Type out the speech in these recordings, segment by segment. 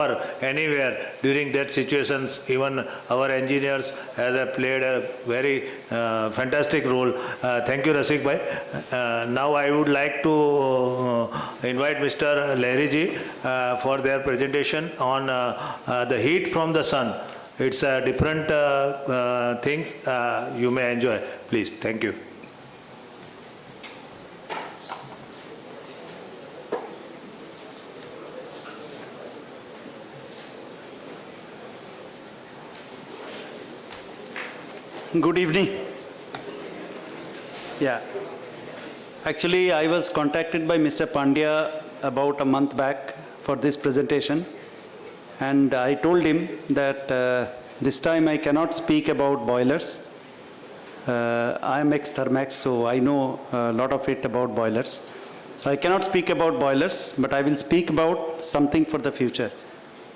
or anywhere during that situations. Even our engineers have played a very fantastic role. Thank you, Rasik bhai. Now I would like to invite Mr. Lahiri ji for their presentation on the heat from the sun. It's a different things you may enjoy. Please, thank you. Good evening. Yeah. Actually, I was contacted by Mr. Pandya about a month back for this presentation. And I told him that this time I cannot speak about boilers. I am ex-Thermax, so I know a lot of it about boilers. So I cannot speak about boilers, but I will speak about something for the future.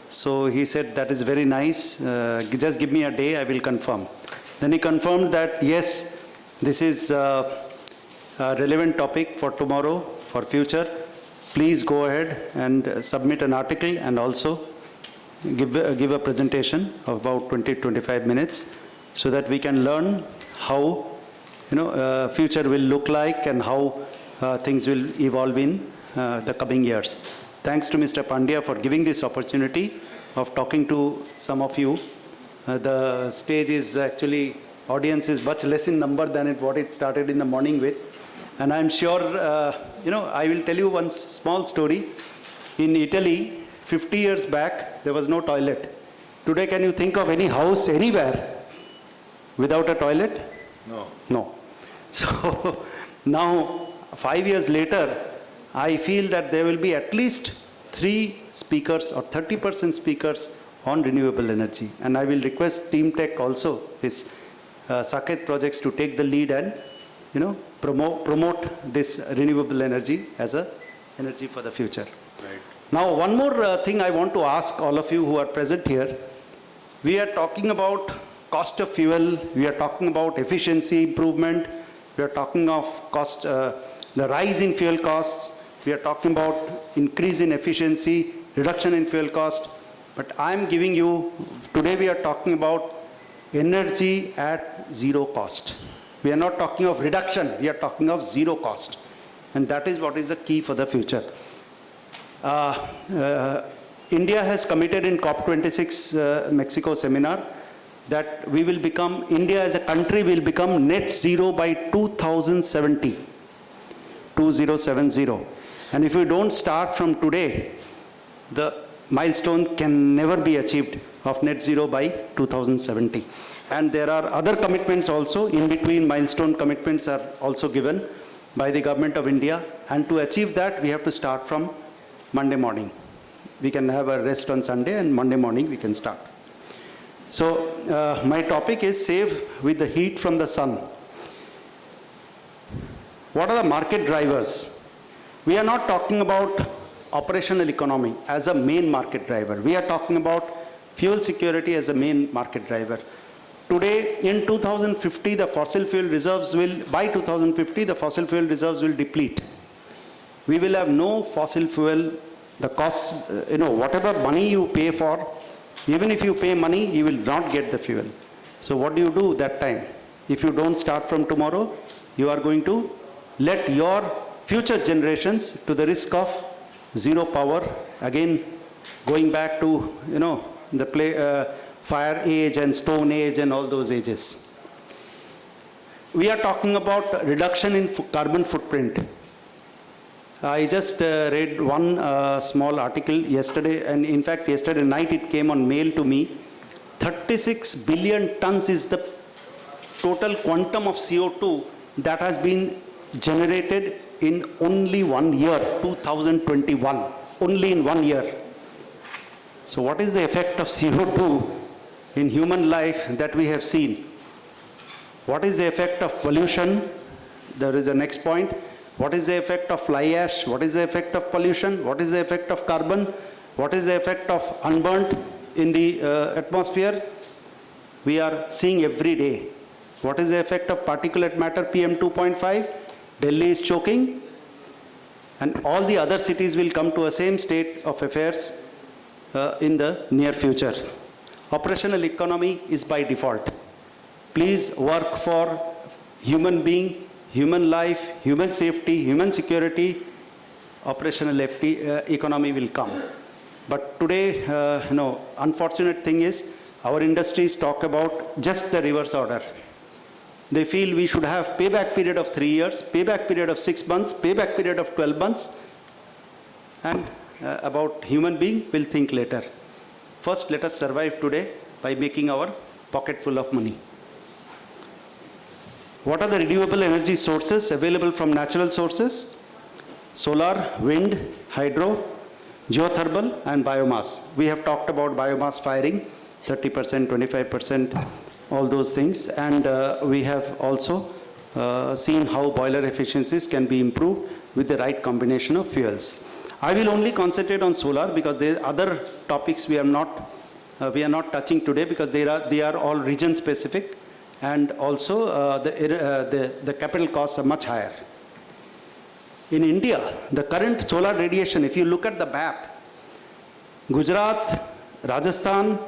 So he said, that is very nice. Just give me a day, I will confirm. Then he confirmed that, yes, this is a relevant topic for tomorrow, for future. Please go ahead and submit an article and also give a presentation of about 20-25 minutes so that we can learn how future will look like and how things will evolve in the coming years. Thanks to Mr. Pandya for giving this opportunity of talking to some of you. The stage is actually, audience is much less in number than what it started in the morning with. And I'm sure, I will tell you one small story. In Italy, 50 years back, there was no toilet. Today, can you think of any house anywhere without a toilet? No. No. So now, 5 years later, I feel that there will be at least 3 speakers or 30% speakers on renewable energy. And I will request Steamtech also, his Saket projects, to take the lead and promote this renewable energy as a energy for the future. Right. Now, one more thing I want to ask all of you who are present here. We are talking about cost of fuel, we are talking about efficiency improvement, we are talking of cost, the rise in fuel costs, we are talking about increase in efficiency, reduction in fuel cost. But I'm giving you, today we are talking about energy at zero cost. We are not talking of reduction, we are talking of zero cost. And that is what is the key for the future. India has committed in COP26 Mexico seminar that we will become, India as a country will become net zero by 2070. 2070. And if we don't start from today, the milestone can never be achieved of net zero by 2070. And there are other commitments also, in between milestone commitments are also given by the government of India. And to achieve that, we have to start from Monday morning. We can have a rest on Sunday and Monday morning we can start. So my topic is save with the heat from the sun. What are the market drivers? We are not talking about operational economy as a main market driver. We are talking about fuel security as a main market driver. Today, in 2050, the fossil fuel reserves will, by 2050, the fossil fuel reserves will deplete. We will have no fossil fuel, the costs, whatever money you pay for, even if you pay money, you will not get the fuel. So what do you do that time? If you don't start from tomorrow, you are going to let your future generations to the risk of zero power, again going back to the fire age and stone age and all those ages. We are talking about reduction in carbon footprint. I just read one small article yesterday, and in fact yesterday night it came on mail to me. 36 billion tons is the total quantum of CO2 that has been generated in only 1 year, 2021, only in 1 year. So what is the effect of CO2 in human life that we have seen? What is the effect of pollution? There is a next point. What is the effect of fly ash? What is the effect of pollution? What is the effect of carbon? What is the effect of unburnt in the atmosphere? We are seeing every day. What is the effect of particulate matter PM 2.5? Delhi is choking, and all the other cities will come to a same state of affairs in the near future. Operational economy is by default. Please work for human being, human life, human safety, human security. Operational economy will come. But today, unfortunate thing is our industries talk about just the reverse order. They feel we should have payback period of 3 years, payback period of 6 months, payback period of 12 months, and about human being, we'll think later. First, let us survive today by making our pocket full of money. What are the renewable energy sources available from natural sources? Solar, wind, hydro, geothermal, and biomass. We have talked about biomass firing, 30%, 25%, all those things. And we have also seen how boiler efficiencies can be improved with the right combination of fuels. I will only concentrate on solar because there are other topics we are not touching today because they are all region specific, and also the capital costs are much higher. In India, the current solar radiation, if you look at the map, Gujarat, Rajasthan,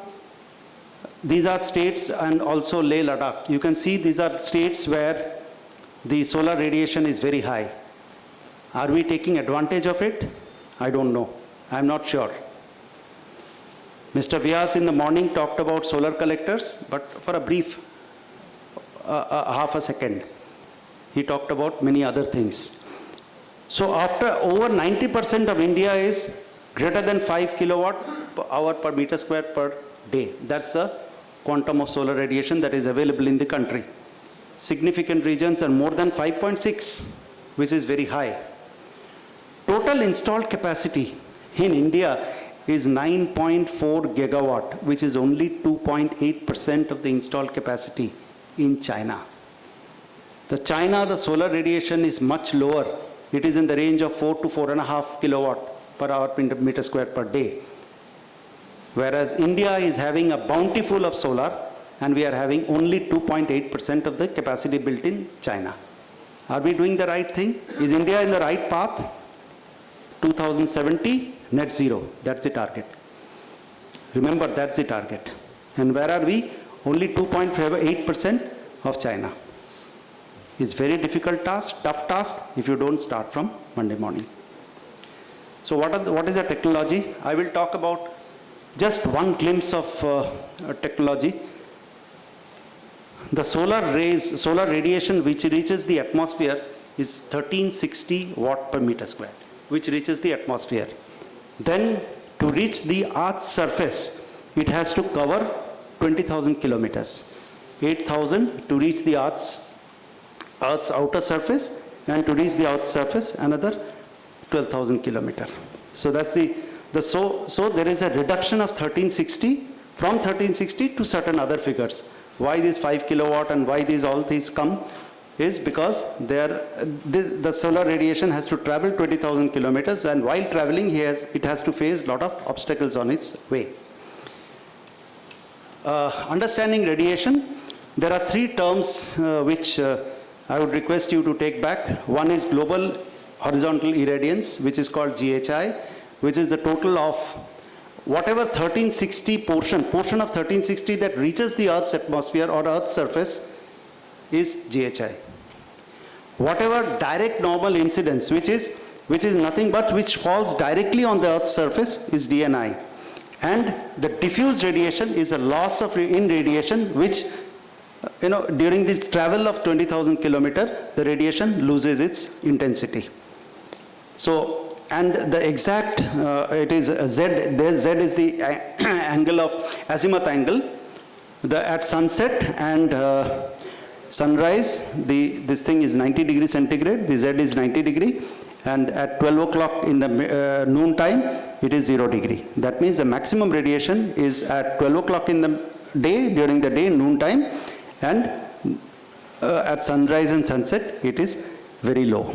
these are states, and also Leh Ladakh. You can see these are states where the solar radiation is very high. Are we taking advantage of it? I don't know. I'm not sure. Mr. Vyas in the morning talked about solar collectors, but for a brief half a second, he talked about many other things. So after over 90% of India is greater than 5 kilowatt hour per meter square per day. That's the quantum of solar radiation that is available in the country. Significant regions are more than 5.6, which is very high. Total installed capacity in India is 9.4 gigawatt, which is only 2.8% of the installed capacity in China. The solar radiation is much lower. It is in the range of 4 to 4.5 kilowatt per hour per meter square per day. Whereas India is having a bountiful of solar, and we are having only 2.8% of the capacity built in China. Are we doing the right thing? Is India in the right path? 2070, net zero. That's the target. Remember, that's the target. And where are we? Only 2.8% of China. It's very difficult task, tough task, if you don't start from Monday morning. So what is the technology? I will talk about just one glimpse of technology. The solar radiation which reaches the atmosphere is 1360 watt per meter square, which reaches the atmosphere. Then to reach the Earth's surface, it has to cover 20,000 kilometers. 8,000 to reach the Earth's outer surface, and to reach the Earth's surface another 12,000 kilometers. So that's so there is a reduction of 1360 from 1360 to certain other figures. Why this 5 kilowatt and why all these come is because the solar radiation has to travel 20,000 kilometers, and while traveling it has to face a lot of obstacles on its way. Understanding radiation, there are 3 terms which I would request you to take back. One is global horizontal irradiance, which is called GHI, which is the total of whatever 1360 portion of 1360 that reaches the Earth's atmosphere or Earth's surface is GHI. Whatever direct normal incidence, which is nothing but which falls directly on the Earth's surface, is DNI. And the diffuse radiation is a loss of in radiation, which during this travel of 20,000 kilometers, the radiation loses its intensity. So, and the exact, it is Z, there Z is the angle of azimuth angle. At sunset and sunrise, this thing is 90 degrees centigrade, the Z is 90 degree, and at 12 o'clock in the noon time, it is 0 degree. That means the maximum radiation is at 12 o'clock in the day, during the day, noon time, and at sunrise and sunset, it is very low.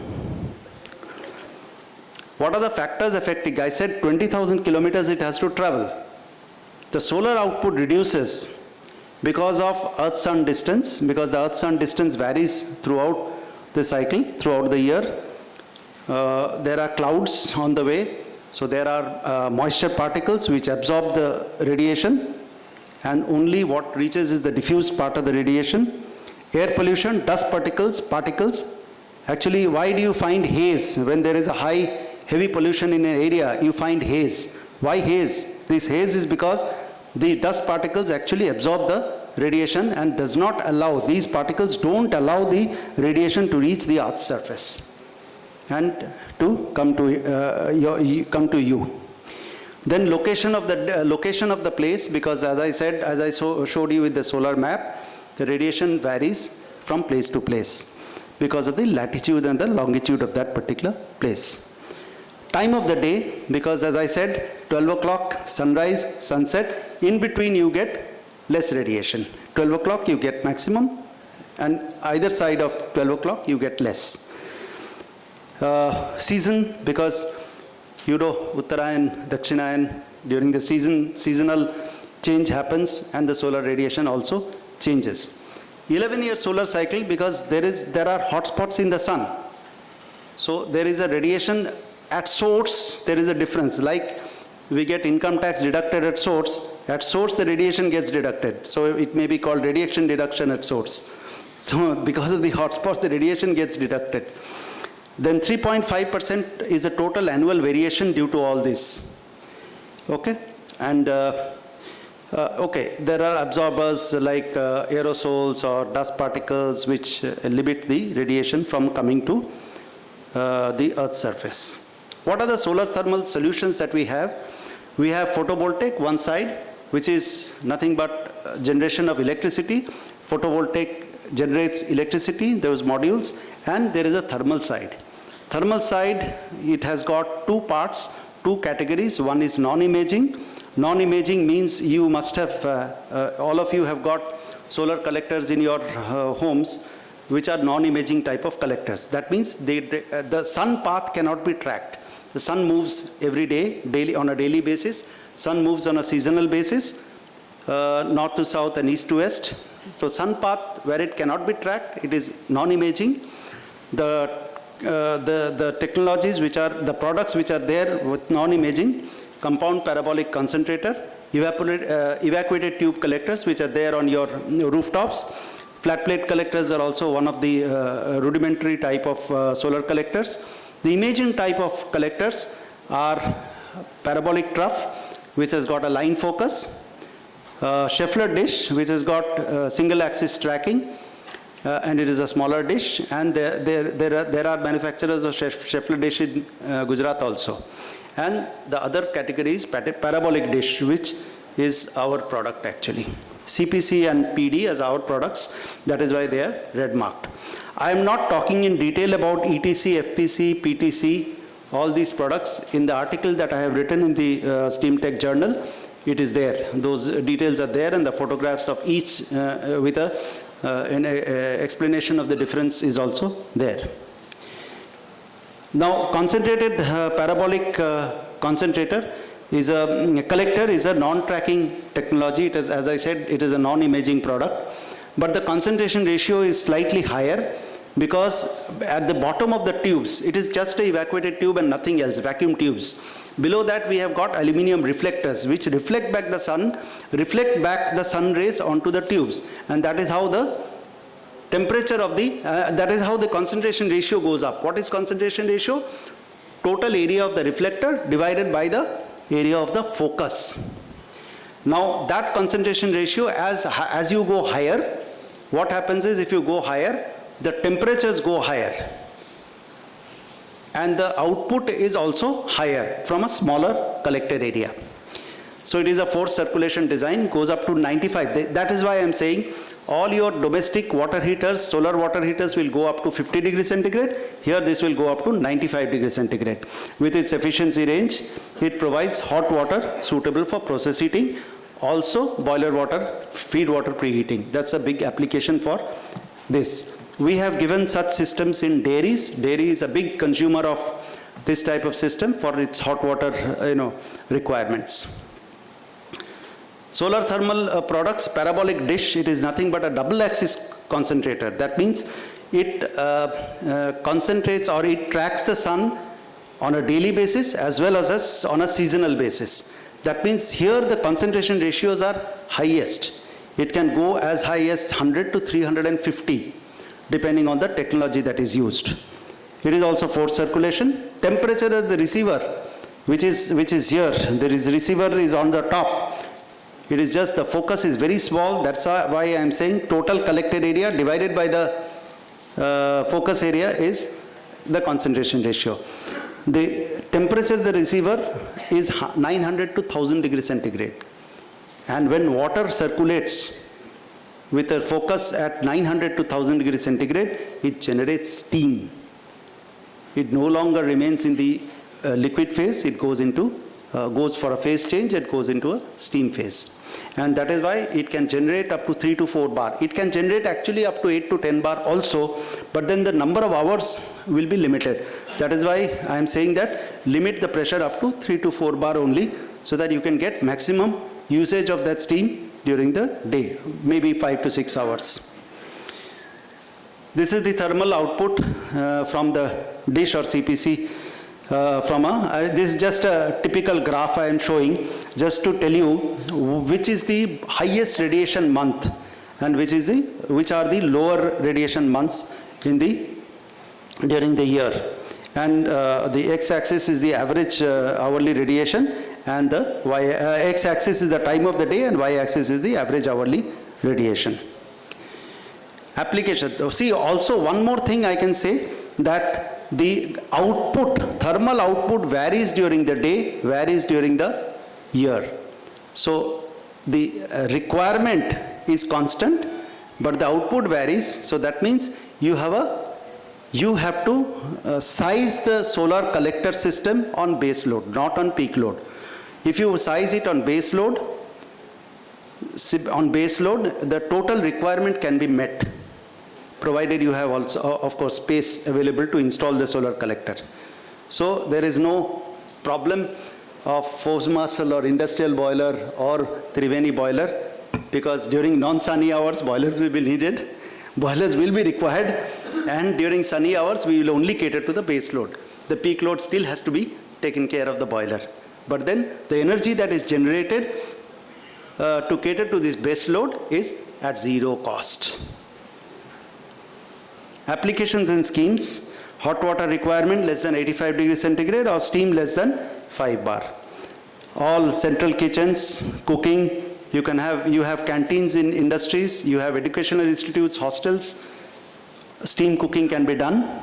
What are the factors affecting? I said 20,000 kilometers it has to travel. The solar output reduces because of Earth-Sun distance, because the Earth-Sun distance varies throughout the cycle, throughout the year. There are clouds on the way. So there are moisture particles which absorb the radiation, and only what reaches is the diffused part of the radiation. Air pollution, dust particles. Actually, why do you find haze when there is a high, heavy pollution in an area? You find haze. Why haze? This haze is because the dust particles actually absorb the radiation and does not allow, these particles don't allow the radiation to reach the Earth's surface and to come to you. Then location of the place, because as I said, as I showed you with the solar map, the radiation varies from place to place because of the latitude and the longitude of that particular place. Time of the day, because as I said, 12 o'clock, sunrise, sunset, in between you get less radiation. 12 o'clock you get maximum, and either side of 12 o'clock you get less. Season, because you know, Uttarayan, Dakshinayan, during the seasonal change happens and the solar radiation also changes. 11-year solar cycle, because there are hotspots in the sun. So there is a radiation at source, there is a difference. Like we get income tax deducted at source the radiation gets deducted. So it may be called radiation deduction at source. So because of the hotspots, the radiation gets deducted. Then 3.5% is a total annual variation due to all this. Okay? And okay, there are absorbers like aerosols or dust particles which limit the radiation from coming to the Earth's surface. What are the solar thermal solutions that we have? We have photovoltaic, one side, which is nothing but generation of electricity. Photovoltaic generates electricity, those modules, and there is a thermal side. Thermal side, it has got two parts, two categories. One is non-imaging. Non-imaging means you must have, all of you have got solar collectors in your homes, which are non-imaging type of collectors. That means the sun path cannot be tracked. The sun moves every day, daily, on a daily basis. Sun moves on a seasonal basis, north to south and east to west. So sun path, where it cannot be tracked, it is non-imaging. The technologies which are, the products which are there with non-imaging, compound parabolic concentrator, evacuated tube collectors which are there on your rooftops. Flat plate collectors are also one of the rudimentary type of solar collectors. The imaging type of collectors are parabolic trough, which has got a line focus, Scheffler dish, which has got single axis tracking, and it is a smaller dish, and there are manufacturers of Scheffler dish in Gujarat also. And the other category is parabolic dish, which is our product actually. CPC and PD as our products, that is why they are red marked. I am not talking in detail about ETC, FPC, PTC, all these products. In the article that I have written in the Steamtech journal, it is there. Those details are there, and the photographs of each with an explanation of the difference is also there. Now, concentrated parabolic concentrator is a collector, is a non-tracking technology. It is, as I said, it is a non-imaging product. But the concentration ratio is slightly higher because at the bottom of the tubes, it is just an evacuated tube and nothing else, vacuum tubes. Below that, we have got aluminum reflectors which reflect back the sun rays onto the tubes, and that is how the temperature of the, that is how the concentration ratio goes up. What is concentration ratio? Total area of the reflector divided by the area of the focus. Now that concentration ratio, as you go higher, what happens is if you go higher, the temperatures go higher, and the output is also higher from a smaller collected area. So it is a forced circulation design, goes up to 95. That is why I am saying all your domestic water heaters, solar water heaters will go up to 50 degrees centigrade. Here this will go up to 95 degrees centigrade. With its efficiency range, it provides hot water suitable for process heating. Also boiler water, feed water preheating. That's a big application for this. We have given such systems in dairies. Dairy is a big consumer of this type of system for its hot water requirements. Solar thermal products, parabolic dish, it is nothing but a double axis concentrator. That means it concentrates or it tracks the sun on a daily basis as well as on a seasonal basis. That means here the concentration ratios are highest. It can go as high as 100 to 350 depending on the technology that is used. It is also forced circulation. Temperature of the receiver, which is here, receiver is on the top. It is just the focus is very small. That's why I am saying total collected area divided by the focus area is the concentration ratio. The temperature of the receiver is 900 to 1000 degrees centigrade. And when water circulates with a focus at 900 to 1000 degrees centigrade, it generates steam. It no longer remains in the liquid phase. It goes for a phase change. It goes into a steam phase. And that is why it can generate up to 3 to 4 bar. It can generate actually up to 8 to 10 bar also, but then the number of hours will be limited. That is why I am saying that limit the pressure up to 3 to 4 bar only, so that you can get maximum usage of that steam during the day, maybe 5 to 6 hours. This is the thermal output from the dish or CPC. This is just a typical graph I am showing just to tell you which is the highest radiation month and which are the lower radiation months during the year. And the x-axis is the average hourly radiation, and the x-axis is the time of the day, and y-axis is the average hourly radiation. Application. See, also one more thing I can say, that the output, thermal output varies during the day, varies during the year. So the requirement is constant, but the output varies. So that means you have to size the solar collector system on base load, not on peak load. If you size it on base load, the total requirement can be met, provided you have also, of course, space available to install the solar collector. So there is no problem of force marshal or industrial boiler or Triveni boiler, because during non-sunny hours boilers will be needed, boilers will be required, and during sunny hours we will only cater to the base load. The peak load still has to be taken care of the boiler. But then the energy that is generated to cater to this base load is at zero cost. Applications and schemes: hot water requirement less than 85 degrees centigrade or steam less than 5 bar. All central kitchens, cooking, you have canteens in industries, you have educational institutes, hostels, steam cooking can be done.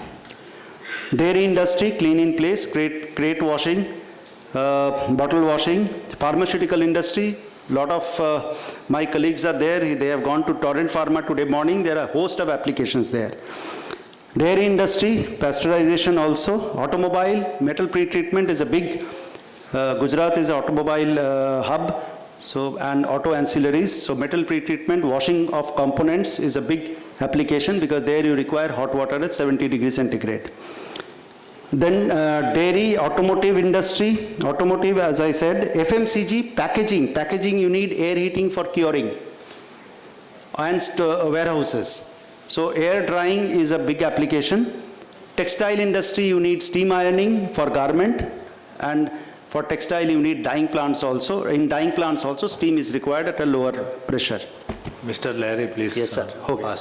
Dairy industry, clean in place, crate washing, bottle washing. Pharmaceutical industry, lot of my colleagues are there. They have gone to Torrent Pharma today morning. There are a host of applications there. Dairy industry, pasteurization also. Automobile, metal pretreatment is a big, Gujarat is an automobile hub, and auto ancillaries. So metal pretreatment, washing of components is a big application, because there you require hot water at 70 degrees centigrade. Then dairy, automotive industry, as I said, FMCG, packaging you need air heating for curing, and warehouses. So air drying is a big application. Textile industry, you need steam ironing for garment, and for textile you need dyeing plants also. In dyeing plants also steam is required at a lower pressure. Mr. Larry, please. Yes, sir. Okay.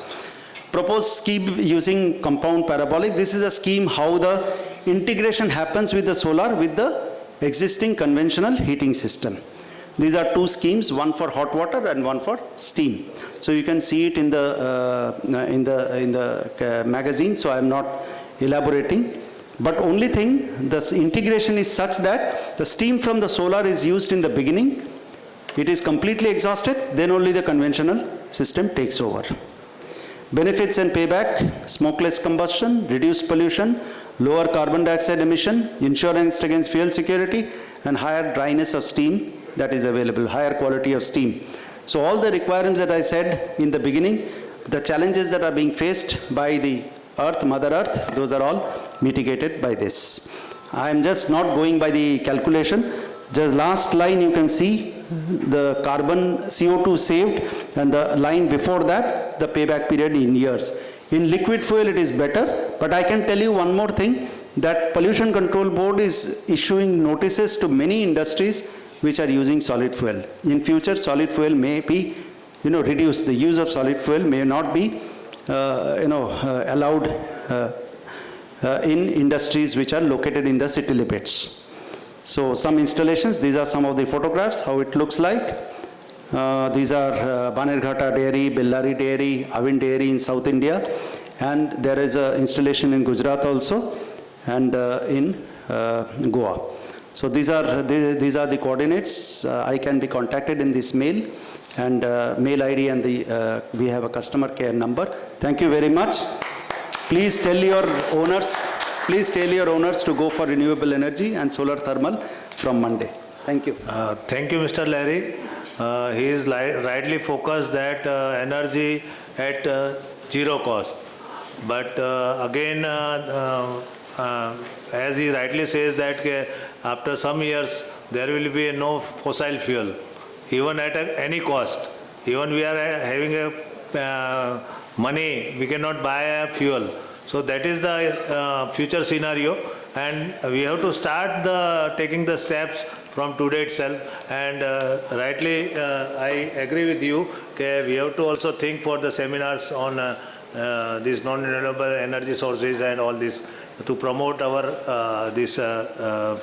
Proposed scheme using compound parabolic. This is a scheme how the integration happens with the solar with the existing conventional heating system. These are two schemes, one for hot water and one for steam. So you can see it in the magazine, so I am not elaborating. But only thing, the integration is such that the steam from the solar is used in the beginning. It is completely exhausted, then only the conventional system takes over. Benefits and payback: smokeless combustion, reduced pollution, lower carbon dioxide emission, insurance against fuel security, and higher dryness of steam that is available, higher quality of steam. So all the requirements that I said in the beginning, the challenges that are being faced by the earth, Mother Earth, those are all mitigated by this. I am just not going by the calculation. The last line you can see the carbon CO2 saved, and the line before that the payback period in years. In liquid fuel it is better, but I can tell you one more thing, that Pollution Control Board is issuing notices to many industries which are using solid fuel. In future, solid fuel may be, reduced. The use of solid fuel may not be, allowed in industries which are located in the city limits. So some installations, these are some of the photographs, how it looks like. These are Banerghata Dairy, Bellari Dairy, Avin Dairy in South India, and there is an installation in Gujarat also, and in Goa. So these are the coordinates. I can be contacted in this mail, and mail ID, and we have a customer care number. Thank you very much. Please tell your owners to go for renewable energy and solar thermal from Monday. Thank you. Thank you, Mr. Larry. He is rightly focused that energy at zero cost. But again, as he rightly says that after some years there will be no fossil fuel, even at any cost. Even we are having a money, we cannot buy a fuel. So that is the future scenario, and we have to start taking the steps from today itself. And rightly, I agree with you. We have to also think for the seminars on these non-renewable energy sources and all this to promote our these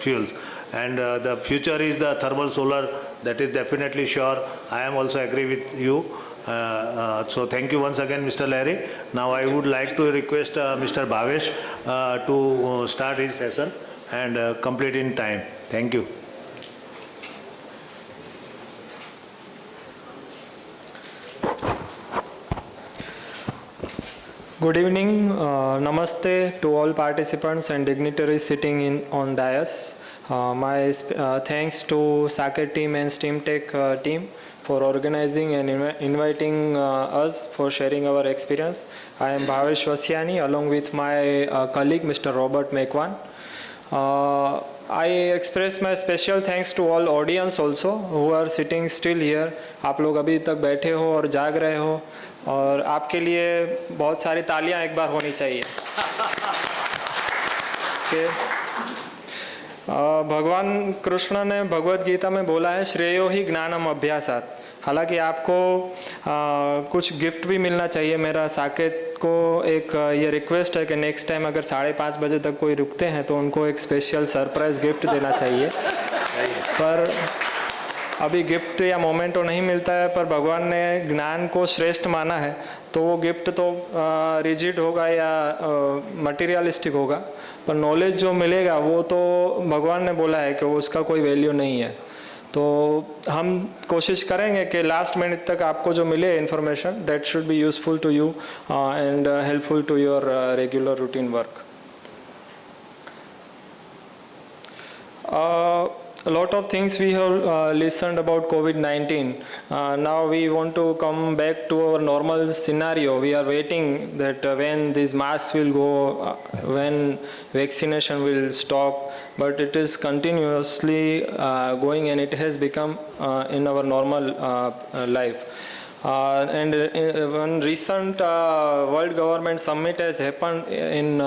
fuels. And the future is the thermal solar. That is definitely sure. I am also agree with you. So thank you once again, Mr. Larry. Now I would like to request Mr. Bhavesh to start his session and complete in time. Thank you. Good evening, namaste to all participants and dignitaries sitting on dais. My thanks to Saket team and Steamtech team for organizing and inviting us for sharing our experience. I am Bhavesh Vasyani along with my colleague Mr. Robert Mekwan. I express my special thanks to all audience also who are sitting still here. आप लोग अभी तक बैठे हो और जाग रहे हो, और आपके लिए बहुत सारी तालियां एक बार होनी चाहिए. भगवान कृष्ण ने भगवत गीता में बोला है श्रेयो ही ज्ञानम अभ्यासात. हालांकि आपको कुछ गिफ्ट भी मिलना चाहिए. मेरा साकेत को एक ये रिक्वेस्ट है कि नेक्स्ट टाइम अगर 5:30 बजे तक कोई रुकते हैं तो उनको एक स्पेशल सरप्राइज गिफ्ट देना चाहिए. पर अभी गिफ्ट या मोमेंटो नहीं मिलता है, पर भगवान ने ज्ञान को श्रेष्ठ माना है, तो वो गिफ्ट तो रिजिड होगा या मटेरियलिस्टिक होगा, पर नॉलेज जो मिलेगा वो तो भगवान ने बोला है कि उसका कोई वैल्यू नहीं है. तो हम कोशिश करेंगे कि लास्ट मिनट तक आपको जो मिले information that should be useful to you and helpful to your regular routine work. A lot of things we have listened about COVID-19. Now we want to come back to our normal scenario. We are waiting that when these masks will go, when vaccination will stop, but it is continuously going, and it has become in our normal life. And one recent World Government Summit has happened in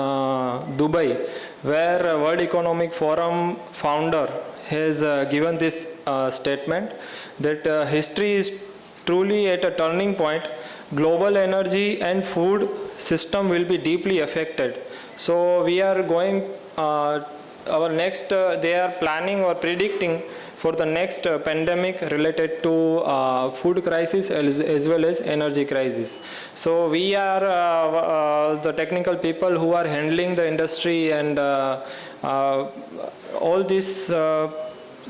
Dubai, where World Economic Forum founder has given this statement that history is truly at a turning point. Global energy and food system will be deeply affected. So we are going, our next, they are planning or predicting for the next pandemic related to food crisis as well as energy crisis. So we are the technical people who are handling the industry and all this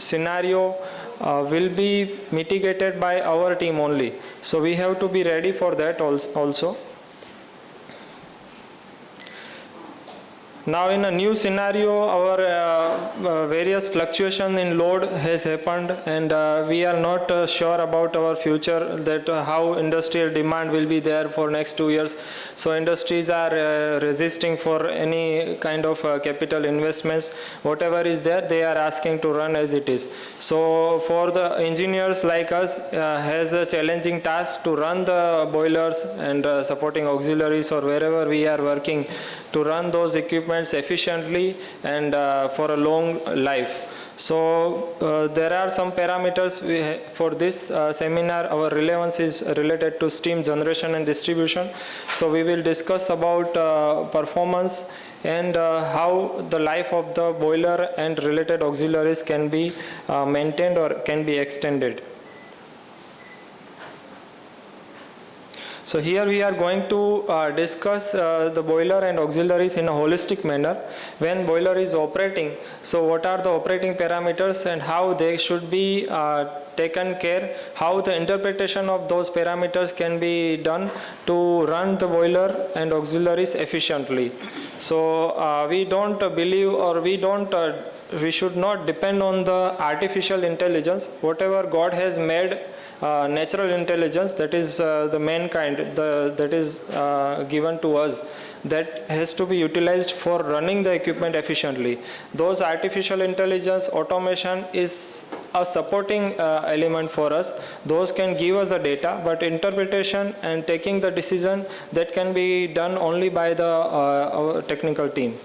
scenario will be mitigated by our team only. So we have to be ready for that also. Now in a new scenario, our various fluctuation in load has happened, and we are not sure about our future, that how industrial demand will be there for next 2 years. So industries are resisting for any kind of capital investments. Whatever is there, they are asking to run as it is. So for the engineers like us, has a challenging task to run the boilers and supporting auxiliaries or wherever we are working, to run those equipment equipments efficiently and for a long life. So there are some parameters for this seminar. Our relevance is related to steam generation and distribution. So we will discuss about performance and how the life of the boiler and related auxiliaries can be maintained or can be extended. So here we are going to discuss the boiler and auxiliaries in a holistic manner. When boiler is operating, so what are the operating parameters and how they should be taken care, how the interpretation of those parameters can be done to run the boiler and auxiliaries efficiently. So we don't believe, or we should not depend on the artificial intelligence. Whatever God has made, natural intelligence, that is the mankind, that is given to us, that has to be utilized for running the equipment efficiently. Those artificial intelligence, automation is a supporting element for us. Those can give us the data, but interpretation and taking the decision, that can be done only by the our technical team.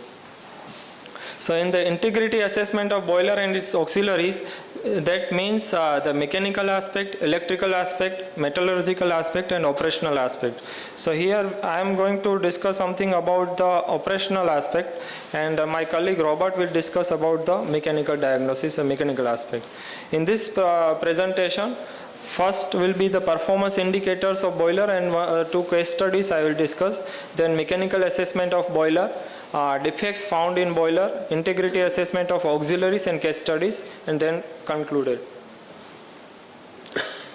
So in the integrity assessment of boiler and its auxiliaries, that means the mechanical aspect, electrical aspect, metallurgical aspect and operational aspect. So here I am going to discuss something about the operational aspect, and my colleague Robert will discuss about the mechanical diagnosis and mechanical aspect. In this presentation, first will be the performance indicators of boiler, and 2 case studies I will discuss. Then mechanical assessment of boiler, defects found in boiler, integrity assessment of auxiliaries and case studies, and then concluded.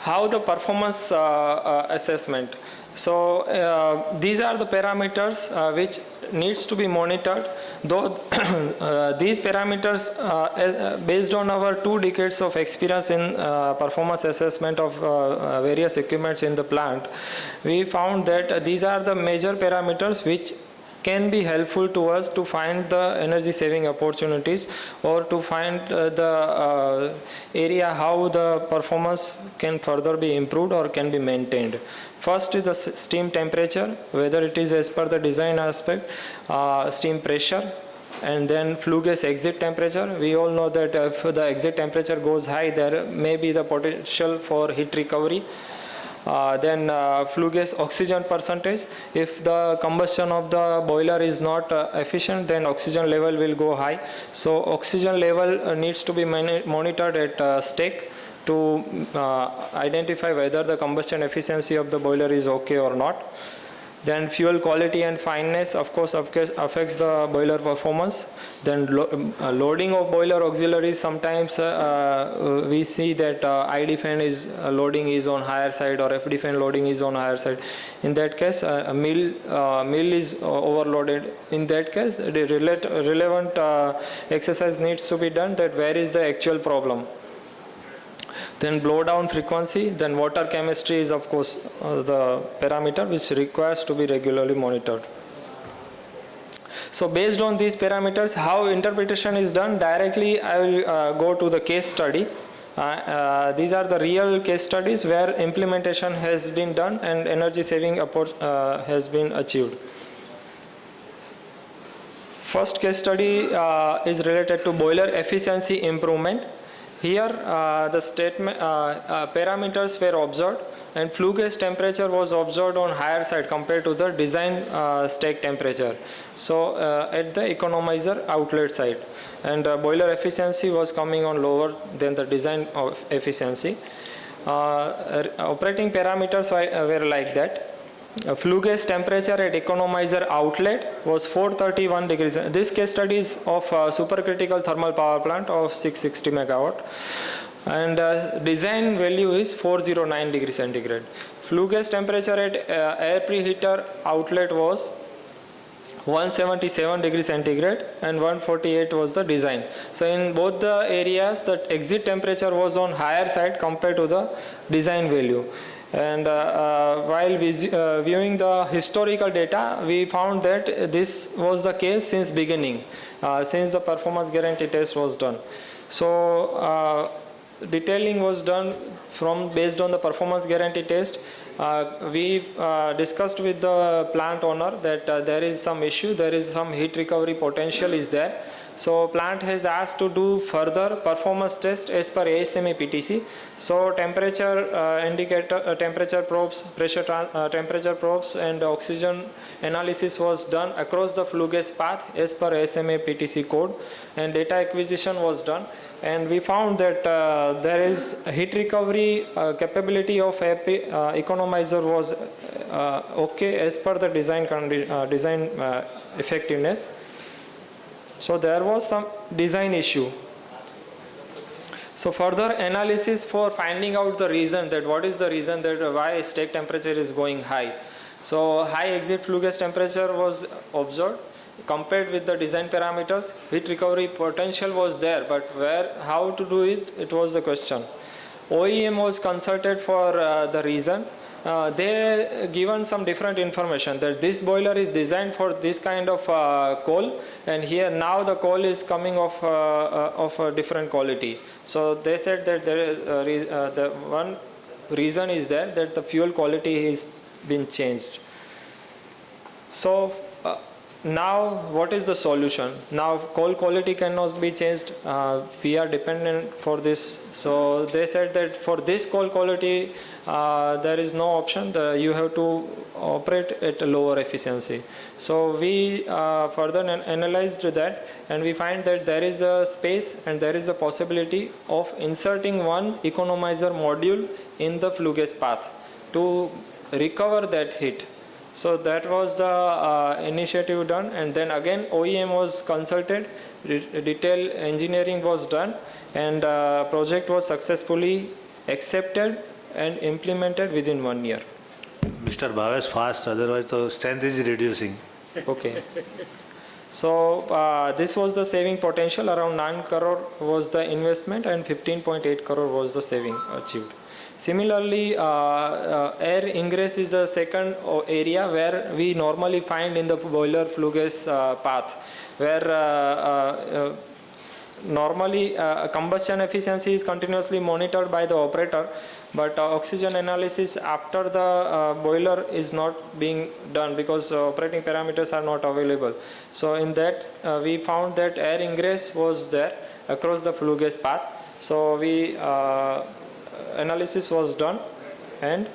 How the performance assessment. So these are the parameters which needs to be monitored. Though these parameters, based on our 2 decades of experience in performance assessment of various equipments in the plant, we found that these are the major parameters which can be helpful to us to find the energy saving opportunities, or to find the area how the performance can further be improved or can be maintained. First is the steam temperature, whether it is as per the design aspect, steam pressure, and then flue gas exit temperature. We all know that if the exit temperature goes high, there may be the potential for heat recovery. Then flue gas oxygen percentage. If the combustion of the boiler is not efficient, then oxygen level will go high. So oxygen level needs to be monitored at stake to identify whether the combustion efficiency of the boiler is okay or not. Then fuel quality and fineness, of course, affects the boiler performance. Then loading of boiler auxiliaries, sometimes we see that ID fan is loading is on higher side, or FD fan loading is on higher side. In that case, mill is overloaded. In that case, the relevant exercise needs to be done, that where is the actual problem. Then blow down frequency, then water chemistry is of course the parameter which requires to be regularly monitored. So based on these parameters, how interpretation is done, directly I will go to the case study. These are the real case studies where implementation has been done and energy saving has been achieved. First case study is related to boiler efficiency improvement. Here the statement parameters were observed, and flue gas temperature was observed on higher side compared to the design stake temperature. So at the economizer outlet side, and boiler efficiency was coming on lower than the design of efficiency. Operating parameters were like that. Flue gas temperature at economizer outlet was 431 degrees. This case study is of supercritical thermal power plant of 660 megawatt, and design value is 409 degrees centigrade. Flue gas temperature at air preheater outlet was 177 degrees centigrade, and 148 was the design. So in both the areas, the exit temperature was on higher side compared to the design value. And while viewing the historical data, we found that this was the case since beginning, since the performance guarantee test was done. So detailing was done based on the performance guarantee test. We discussed with the plant owner that there is some issue, there is some heat recovery potential is there. So plant has asked to do further performance test as per ASME PTC. So temperature indicator, temperature probes, temperature probes and oxygen analysis was done across the flue gas path as per ASME PTC code, and data acquisition was done. And we found that there is heat recovery capability of economizer was okay as per the design effectiveness. So there was some design issue. So further analysis for finding out the reason, that what is the reason that why stake temperature is going high. So high exit flue gas temperature was observed. Compared with the design parameters, heat recovery potential was there, but how to do it, it was the question. OEM was consulted for the reason. They given some different information that this boiler is designed for this kind of coal, and here now the coal is coming of a different quality. So they said that there is the one reason is there that the fuel quality has been changed. So now what is the solution? Now coal quality cannot be changed. We are dependent for this. So they said that for this coal quality there is no option. You have to operate at a lower efficiency. So we further analyzed that, and we find that there is a space and there is a possibility of inserting one economizer module in the flue gas path to recover that heat. So that was the initiative done, and then again OEM was consulted, detail engineering was done, and project was successfully accepted and implemented within 1 year. Mr. Bhavesh fast, otherwise the strength is reducing. Okay. So this was the saving potential. Around 9 crore was the investment and 15.8 crore was the saving achieved. Similarly, air ingress is the second area where we normally find in the boiler flue gas path, where normally combustion efficiency is continuously monitored by the operator, but oxygen analysis after the boiler is not being done because operating parameters are not available. So in that we found that air ingress was there across the flue gas path. So we analysis was done and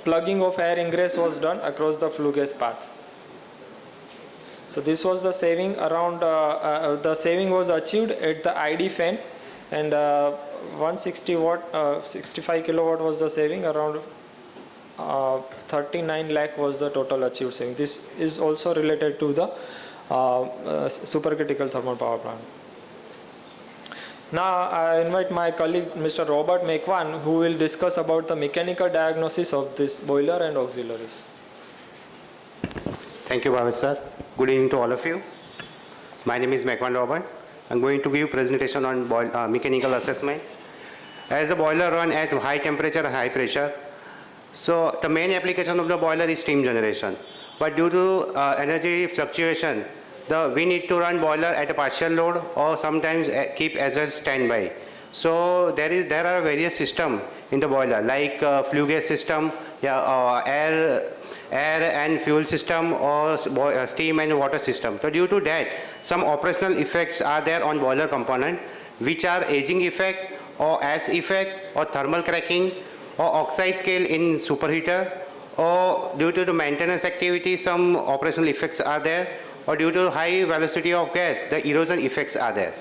plugging of air ingress was done across the flue gas path. So this was the saving. Around the saving was achieved at the ID fan, and 160 watt 65 kilowatt was the saving. Around 39 lakh was the total achieved saving. This is also related to the supercritical thermal power plant. Now I invite my colleague Mr. Robert Mekwan, who will discuss about the mechanical diagnosis of this boiler and auxiliaries. Thank you, Bhavesh sir. Good evening to all of you. My name is Mekwan Robert. I'm going to give presentation on mechanical assessment. As the boiler run at high temperature and high pressure, so the main application of the boiler is steam generation. But due to energy fluctuation, we need to run boiler at a partial load or sometimes keep as a standby. So there are various systems in the boiler like flue gas system, air and fuel system, or steam and water system. So due to that, some operational effects are there on boiler component, which are aging effect or ash effect or thermal cracking or oxide scale in superheater, or due to the maintenance activity some operational effects are there, or due to high velocity of gas the erosion effects are there.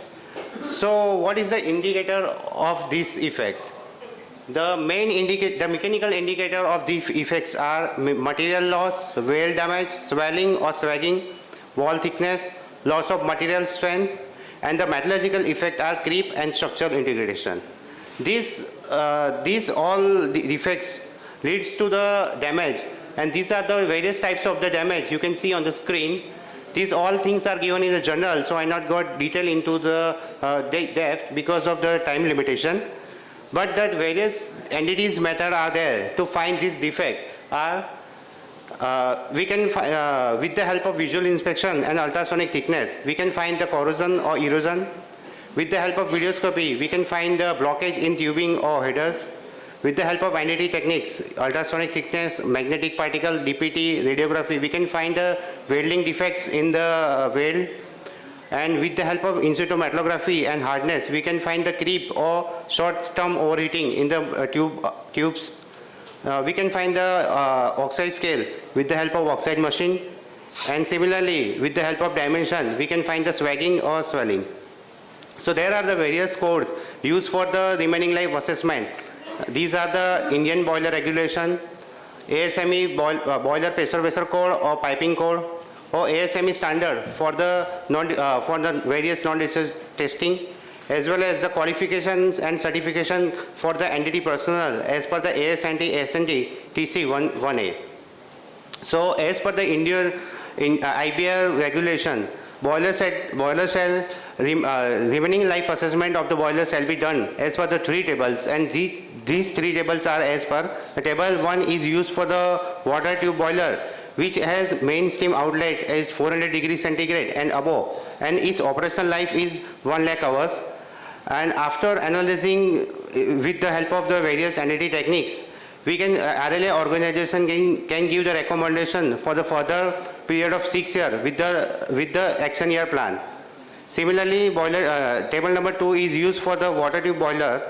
So what is the indicator of this effect? The mechanical indicator of these effects are material loss, weld damage, swelling or sagging, wall thickness, loss of material strength, and the metallurgical effect are creep and structural integration. These all the effects leads to the damage, and these are the various types of the damage you can see on the screen. These all things are given in the journal, so I not got detail into the depth because of the time limitation. But that various entities method are there to find this defect. We can with the help of visual inspection and ultrasonic thickness, we can find the corrosion or erosion. With the help of videoscopy, we can find the blockage in tubing or headers. With the help of NDT techniques, ultrasonic thickness, magnetic particle, DPT, radiography, we can find the welding defects in the weld. And with the help of in situ metallography and hardness, we can find the creep or short-term overheating in the tubes. We can find the oxide scale with the help of oxide machine. And similarly, with the help of dimension, we can find the swagging or swelling. So there are the various codes used for the remaining life assessment. These are the Indian boiler regulation, ASME boiler pressure vessel code or piping code, or ASME standard for the various non-discharge testing, as well as the qualifications and certification for the NDT personnel as per the ASNT TC 1A. So as per the Indian IBR regulation, boiler shall remaining life assessment of the boiler shall be done as per the 3 tables, and these 3 tables are as per the table 1 is used for the water tube boiler, which has main steam outlet as 400 degrees centigrade and above, and its operational life is 1 lakh hours. And after analyzing with the help of the various NDT techniques, we can RLA organization can give the recommendation for the further period of 6 years with the action year plan. Similarly, boiler table number 2 is used for the water tube boiler,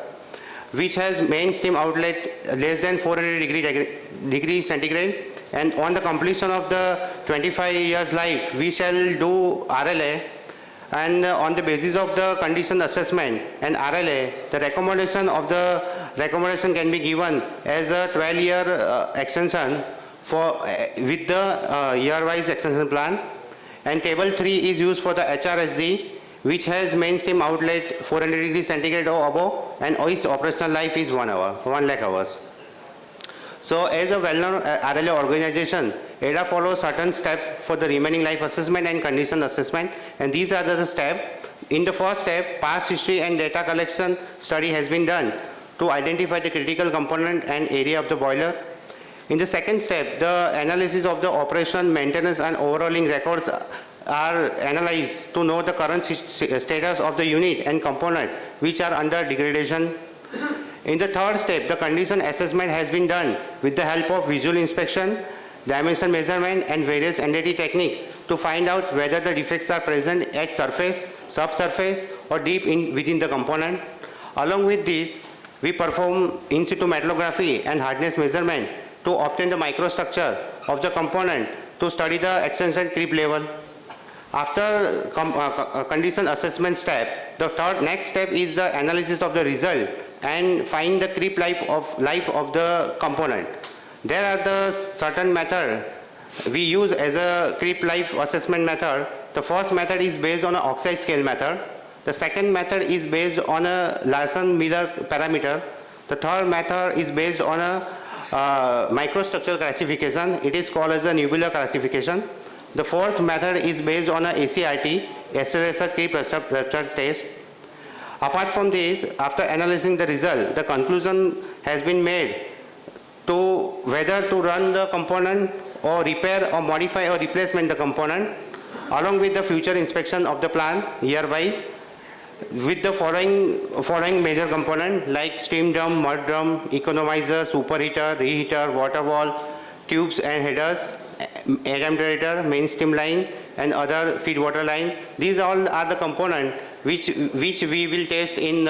which has main steam outlet less than 400 degree centigrade, and on the completion of the 25 years life, we shall do RLA, and on the basis of the condition assessment and RLA, the recommendation can be given as a 12-year extension with the year-wise extension plan. And table 3 is used for the HRSG, which has main steam outlet 400 degrees centigrade or above, and its operational life is 1 lakh hours. So as a well-known RLA organization, ADA follows certain steps for the remaining life assessment and condition assessment, and these are the steps. In the first step, past history and data collection study has been done to identify the critical component and area of the boiler. In the second step, the analysis of the operation, maintenance and overhauling records are analyzed to know the current status of the unit and component which are under degradation. In the third step, the condition assessment has been done with the help of visual inspection, dimension measurement and various NDT techniques to find out whether the defects are present at surface, subsurface or deep within the component. Along with this, we perform in situ metallography and hardness measurement to obtain the microstructure of the component to study the extension creep level. After condition assessment step, the next step is the analysis of the result and find the creep life of the component. There are the certain method we use as a creep life assessment method. The first method is based on an oxide scale method. The second method is based on a Larson-Miller parameter. The third method is based on a microstructural classification. It is called as a nebular classification. The fourth method is based on a ACRT, acceleration creep rupture test. Apart from this, after analyzing the result, the conclusion has been made to whether to run the component or repair or modify or replacement the component, along with the future inspection of the plant year-wise, with the following major component like steam drum, mud drum, economizer, superheater, reheater, water valve, tubes and headers, adapter, main steam line and other feed water line. These all are the components which we will test in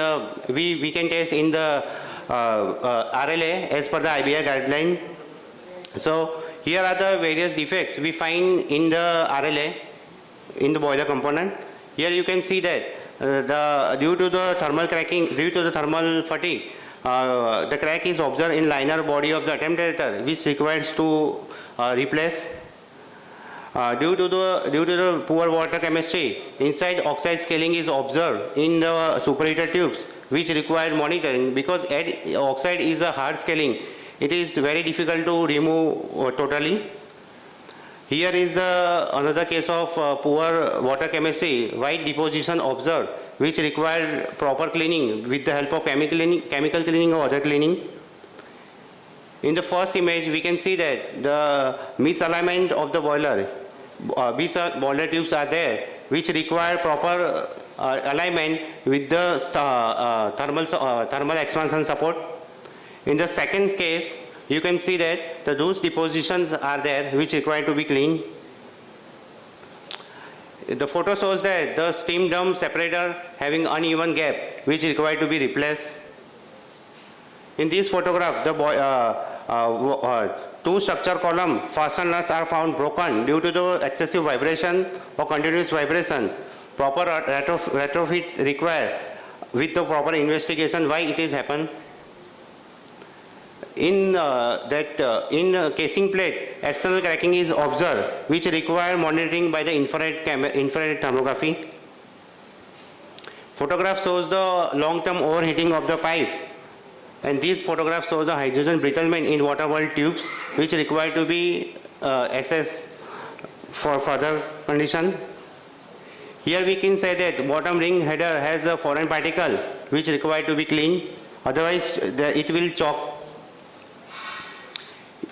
we can test in the RLA as per the IBR guideline. So here are the various defects we find in the RLA in the boiler component. Here you can see that due to the thermal cracking, due to the thermal fatigue, the crack is observed in liner body of the attempter, which requires to replace. Due to the poor water chemistry, inside oxide scaling is observed in the superheater tubes, which require monitoring because oxide is a hard scaling. It is very difficult to remove totally. Here is another case of poor water chemistry, white deposition observed, which require proper cleaning with the help of chemical cleaning or other cleaning. In the first image, we can see that the misalignment of the boiler, boiler tubes are there, which require proper alignment with the thermal expansion support. In the second case, you can see that those depositions are there which require to be cleaned. The photo shows that the steam drum separator having uneven gap which required to be replaced. In this photograph, the two structure column fasteners are found broken due to the excessive vibration or continuous vibration. Proper retrofit required with the proper investigation why it is happened. In casing plate, external cracking is observed, which require monitoring by the infrared thermography. Photograph shows the long-term overheating of the pipe, and this photograph shows the hydrogen brittlement in water wall tubes, which require to be accessed for further condition. Here we can say that bottom ring header has a foreign particle, which require to be cleaned, otherwise it will choke.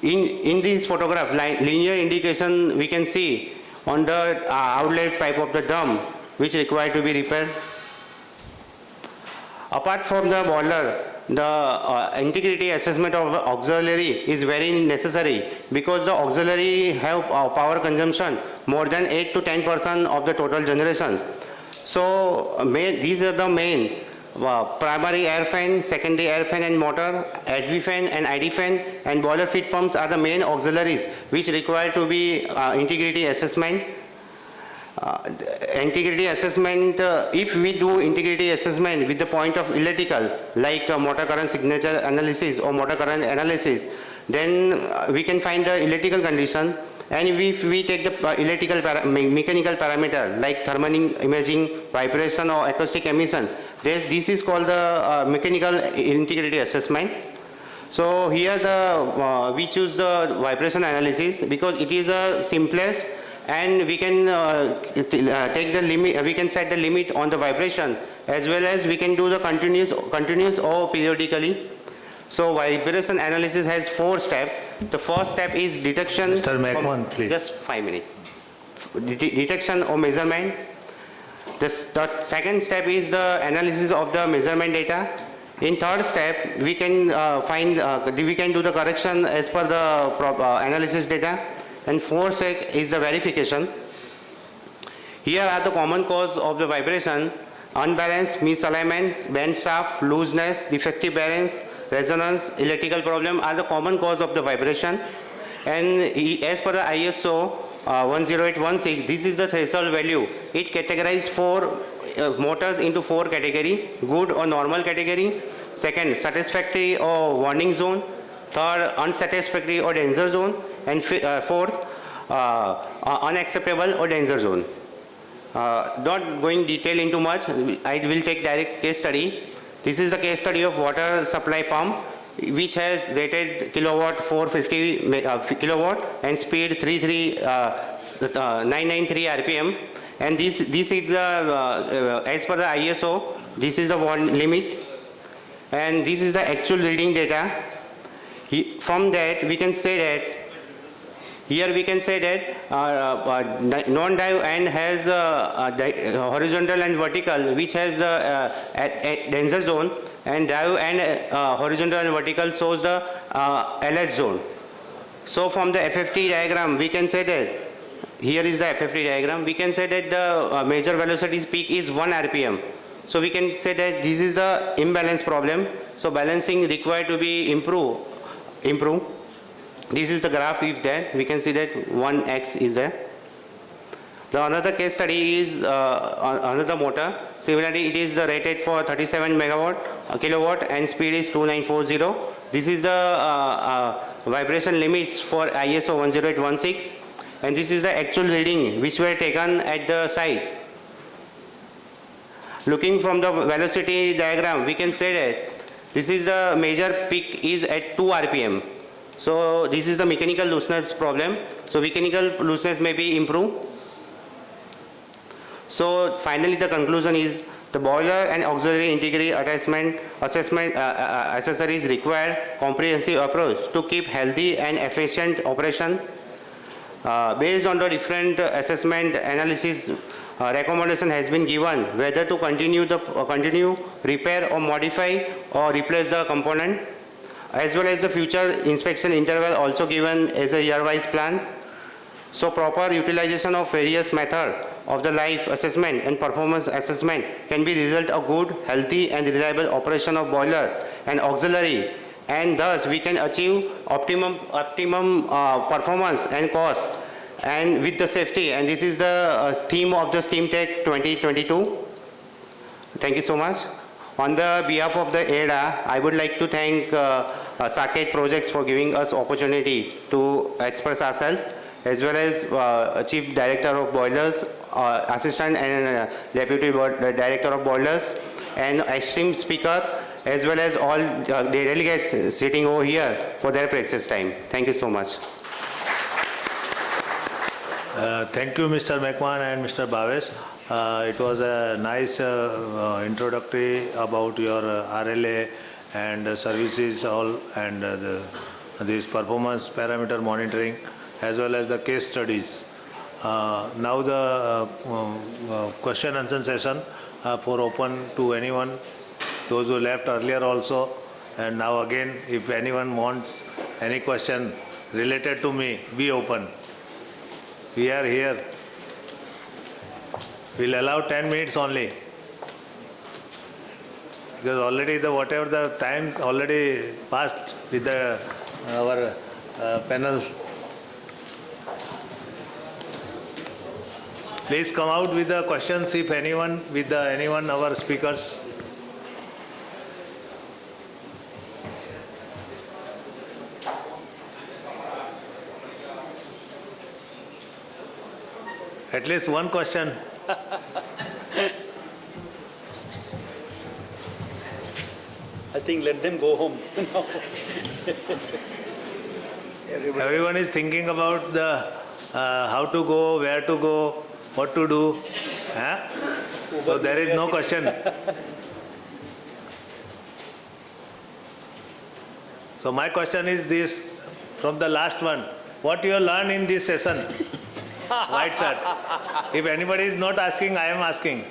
In this photograph, linear indication we can see on the outlet pipe of the drum, which require to be repaired. Apart from the boiler, the integrity assessment of auxiliary is very necessary because the auxiliary have power consumption more than 8 to 10% of the total generation. So these are the main primary air fan, secondary air fan and motor, HV fan and ID fan, and boiler feed pumps are the main auxiliaries which require to be integrity assessment. Integrity assessment, if we do integrity assessment with the point of electrical, like motor current signature analysis or motor current analysis, then we can find the electrical condition. And if we take the mechanical parameter like thermal imaging, vibration or acoustic emission, this is called the mechanical integrity assessment. So here we choose the vibration analysis because it is the simplest, and we can take the limit. We can set the limit on the vibration, as well as we can do the continuous or periodically. So vibration analysis has 4 steps. The first step is detection. Mr. McMahon, please. Just 5 minutes. Detection or measurement. The second step is the analysis of the measurement data. In third step, we can we can do the correction as per the analysis data. And fourth step is the verification. Here are the common cause of the vibration: unbalance, misalignment, bend shaft, looseness, defective bearings, resonance, electrical problem are the common cause of the vibration. And as per the ISO 10816, this is the threshold value. It categorizes 4 motors into 4 categories: good or normal category, second satisfactory or warning zone, third unsatisfactory or danger zone, and fourth unacceptable or danger zone. Not going detail into much, I will take direct case study. This is the case study of water supply pump, which has rated kilowatt 450 kilowatt and speed 993 RPM. And this is the as per the ISO, this is the limit, and this is the actual reading data. From that we can say that here we can say that non-dive end has horizontal and vertical, which has a danger zone, and dive and horizontal and vertical shows the LH zone. So from the FFT diagram, we can say that here is the FFT diagram. We can say that the major velocity peak is 1 RPM. So we can say that this is the imbalance problem. So balancing required to be improve. This is the graph is there. We can see that 1x is there. The another case study is another motor. Similarly, it is rated for 37 kilowatt and speed is 2940. This is the vibration limits for ISO 10816, and this is the actual reading which were taken at the site. Looking from the velocity diagram, we can say that this is the major peak is at 2 RPM. So this is the mechanical looseness problem. So mechanical looseness may be improved. So finally the conclusion is the boiler and auxiliary integrity assessment accessories require comprehensive approach to keep healthy and efficient operation. Based on the different assessment analysis, recommendation has been given whether to continue repair or modify or replace the component, as well as the future inspection interval also given as a year-wise plan. So proper utilization of various methods of the life assessment and performance assessment can be result of good, healthy and reliable operation of boiler and auxiliary, and thus we can achieve optimum performance and cost and with the safety, and this is the theme of the Steamtech 2022. Thank you so much. On the behalf of the ADA, I would like to thank Saket Projects for giving us opportunity to express ourselves, as well as Chief Director of Boilers, Assistant and Deputy Director of Boilers, and esteemed speaker, as well as all the delegates sitting over here for their precious time. Thank you so much. Thank you, Mr. McMahon and Mr. Bhavesh. It was a nice introductory about your RLA and services all, and this performance parameter monitoring, as well as the case studies. Now the question answer session for open to anyone, those who left earlier also, and now again, if anyone wants any question related to me, be open. We are here. We'll allow 10 minutes only, because already whatever the time already passed with our panel. Please come out with the questions if anyone, with anyone, our speakers. At least one question. I think let them go home. Everyone is thinking about the how to go, where to go, what to do. Huh? So there is no question. So my question is this, from the last one, what you have learned in this session? White shirt. If anybody is not asking, I am asking.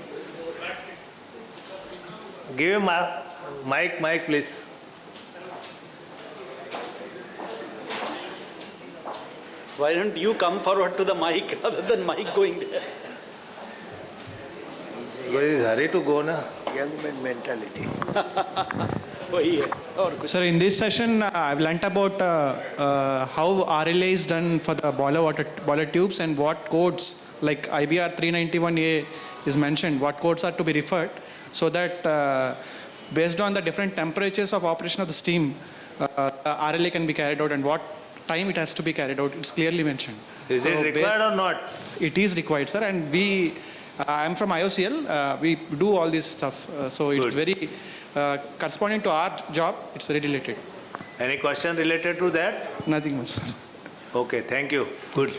Give him a mic, please. Why don't you come forward to the mic rather than mic going there? There is hurry to go, na? Young man mentality. Sir, in this session, I've learnt about how RLA is done for the boiler tubes, and what codes like IBR 391A is mentioned, what codes are to be referred, so that based on the different temperatures of operation of the steam, RLA can be carried out and what time it has to be carried out. It's clearly mentioned. Is it required or not? It is required, sir, and I'm from IOCL. We do all this stuff, so it's very corresponding to our job. It's very related. Any question related to that? Nothing much, sir. Okay, thank you. Good.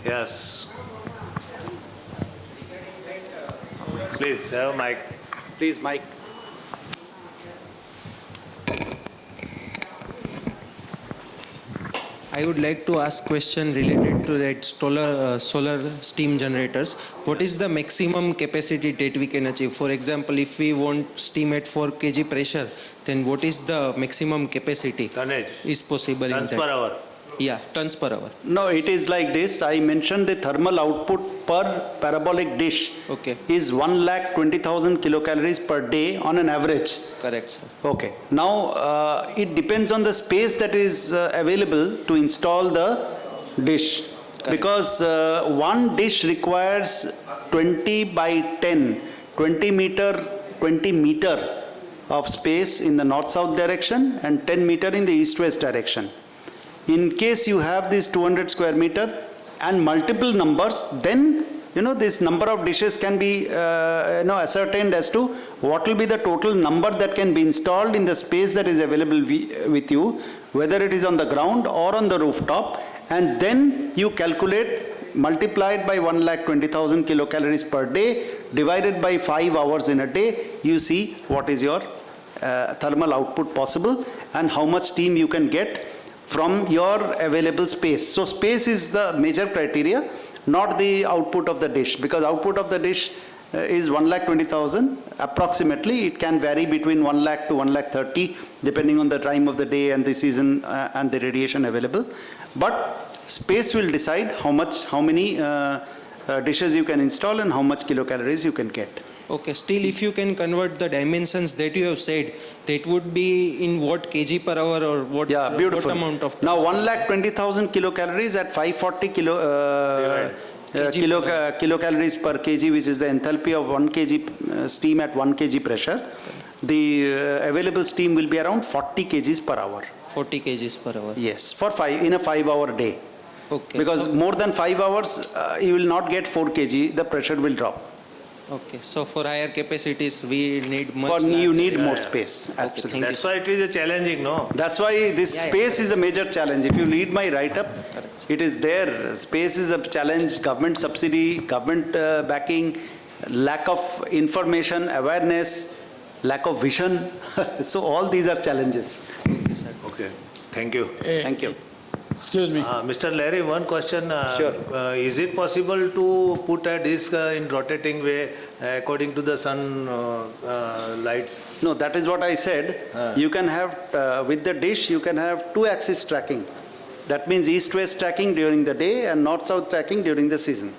Yes. Please have a mic. Please, mic. I would like to ask question related to that solar steam generators. What is the maximum capacity that we can achieve? For example, if we want steam at 4 kg pressure, then what is the maximum capacity Tonnage. is possible in Tons that? per hour. Yeah, tons per hour. No, it is like this. I mentioned the thermal output per parabolic dish Okay. is 1,20,000 kilocalories per day on an average. Correct, sir. Okay. Now, it depends on the space that is available to install the dish. Correct. Because one dish requires 20 by 10, 20 meter of space in the north-south direction and 10 meter in the east-west direction. In case you have this 200 square meter and multiple numbers, then this number of dishes can be ascertained as to what will be the total number that can be installed in the space that is available with you, whether it is on the ground or on the rooftop, and then you calculate, multiplied by 1,20,000 kilocalories per day, divided by 5 hours in a day, you see what is your thermal output possible and how much steam you can get from your available space. So space is the major criteria. not the output of the dish, because output of the dish is 1,20,000 approximately. It can vary between 1 lakh to 1,30,000 depending on the time of the day and the season and the radiation available. But space will decide how many dishes you can install and how much kilocalories you can get. Okay, still if you can convert the dimensions that you have said, that would be in what kg per hour or what, Yeah, beautiful. what amount of Now transport? 1,20,000 kilocalories at 540 kilocalories per kg, which is the enthalpy of 1 kg steam at 1 kg pressure. The available steam will be around 40 kgs per hour. 40 kgs per hour. Yes, in a 5-hour day. Okay. Because so, more than 5 hours, you will not get 4 kg, the pressure will drop. okay. So for higher capacities, we need much. For you larger- need more space, absolutely. thank you. That's why it is a challenging, no? That's why this Yeah, yeah. space is a major challenge. If you read my write-up, it is there. Space is a challenge, government subsidy, government backing, lack of information, awareness, lack of vision. So all these are challenges. Okay, thank you. Thank you. Excuse me. Mr. Larry, one question. Sure. Is it possible to put a disc in rotating way according to the sun lights? No, that is what I said. You can have, with the dish, you can have 2-axis tracking. That means east-west tracking during the day and north-south tracking during the season.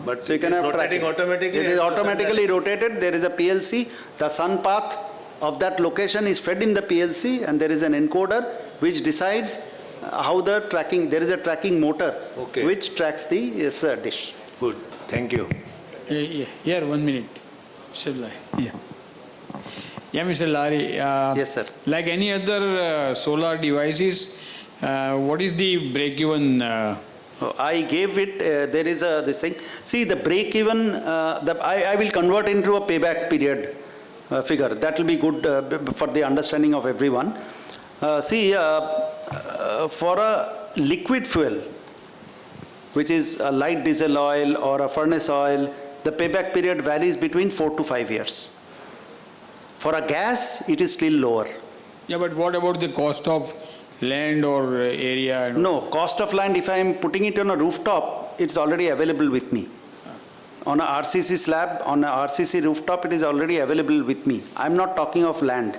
But So you can it is have rotating tracking. automatically? It is as the sun automatically rotated. There is a PLC. The sun path of that location is fed in the PLC, and there is an encoder which decides how the tracking, there is a tracking motor Okay. which tracks the dish. Good, thank you. Here, 1 minute. Shall I? Yeah. Yeah, Mr. Lari. Yes, sir. Like any other solar devices, what is the break-even? I gave it, there is this thing. See, the break even, I will convert into a payback period figure. That will be good for the understanding of everyone. For a liquid fuel, which is a light diesel oil or a furnace oil, the payback period varies between 4 to 5 years. For a gas, it is still lower. Yeah, but what about the cost of land or area? No, cost of land, if I am putting it on a rooftop, it's already available with me. On a RCC slab, on a RCC rooftop, it is already available with me. I'm not talking of land.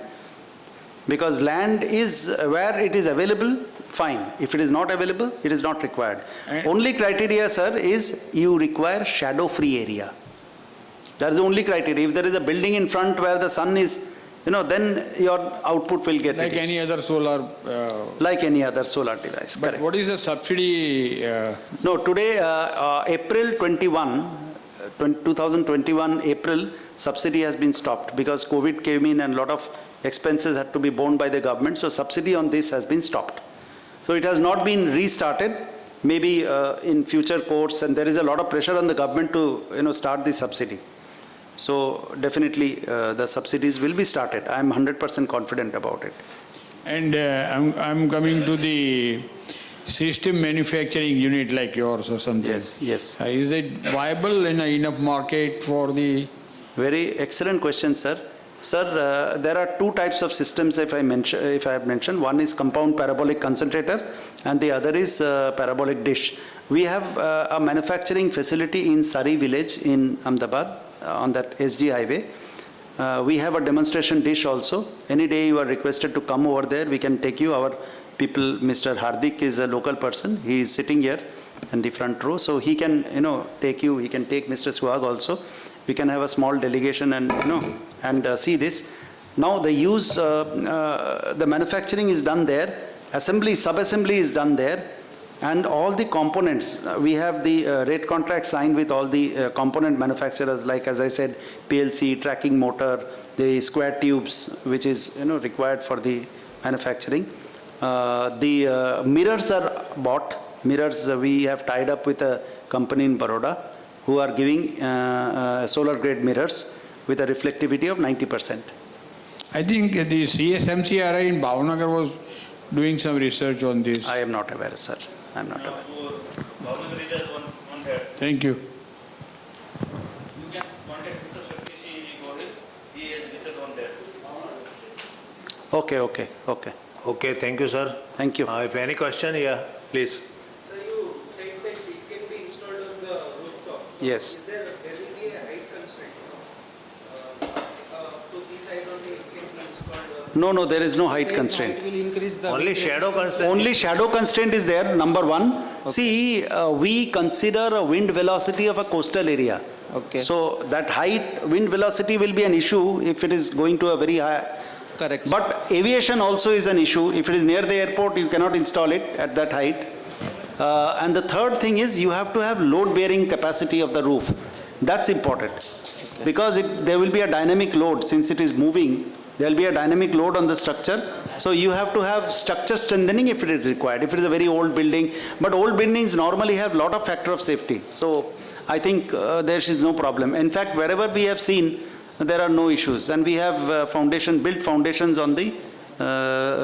Because land is where it is available, fine. If it is not available, it is not required. Only criteria, sir, is you require shadow-free area. That is the only criteria. If there is a building in front where the sun is, then your output will get Like reduced. any other solar. Like any other solar device, But correct. what is the subsidy? No, today, April 2021 April, subsidy has been stopped because COVID came in and a lot of expenses had to be borne by the government. So subsidy on this has been stopped. So it has not been restarted. Maybe in future courts, and there is a lot of pressure on the government to start the subsidy. So definitely the subsidies will be started. I am 100% confident about it. And I'm coming to the system manufacturing unit like yours or something. Yes, yes. Is it viable in enough market for the? Very excellent question, sir. Sir, there are 2 types of systems if I have mentioned. One is compound parabolic concentrator and the other is parabolic dish. We have a manufacturing facility in Sari village in Ahmedabad on that SG highway. We have a demonstration dish also. Any day you are requested to come over there, we can take you. Our people, Mr. Hardik is a local person. He is sitting here in the front row. So he can, take you. He can take Mr. Suhag also. We can have a small delegation and, and see this. Now the the manufacturing is done there. Assembly, sub-assembly is done there. And all the components, we have the rate contract signed with all the component manufacturers, like as I said, PLC, tracking motor, the square tubes, which is required for the manufacturing. The mirrors are bought. Mirrors, we have tied up with a company in Baroda who are giving solar grade mirrors with a reflectivity of 90%. I think the CSMCRI in Bhavnagar was doing some research on this. I am not aware, sir. I am not aware. Thank you. You can contact Mr. Shakti Gauri. He has written on that. Okay. Okay, thank you, sir. Thank you. If any question, yeah, please. So you said that it can be installed on the Yes. There will be a height constraint. To this side only it can be installed. No, there is no height Says constraint. height will increase the Only weight shadow resistance. constraint. Only shadow constraint is there, number one. See, we consider a wind velocity of a coastal area. Okay. So that height, wind velocity will be an issue if it is going to a very high. Correct. But aviation also is an issue. If it is near the airport, you cannot install it at that height. And the third thing is you have to have load-bearing capacity of the roof. That's important. Because there will be a dynamic load. Since it is moving, there will be a dynamic load on the structure. So you have to have structure strengthening if it is required, if it is a very old building. But old buildings normally have a lot of factor of safety. So I think there is no problem. In fact, wherever we have seen, there are no issues. And we have built foundations on the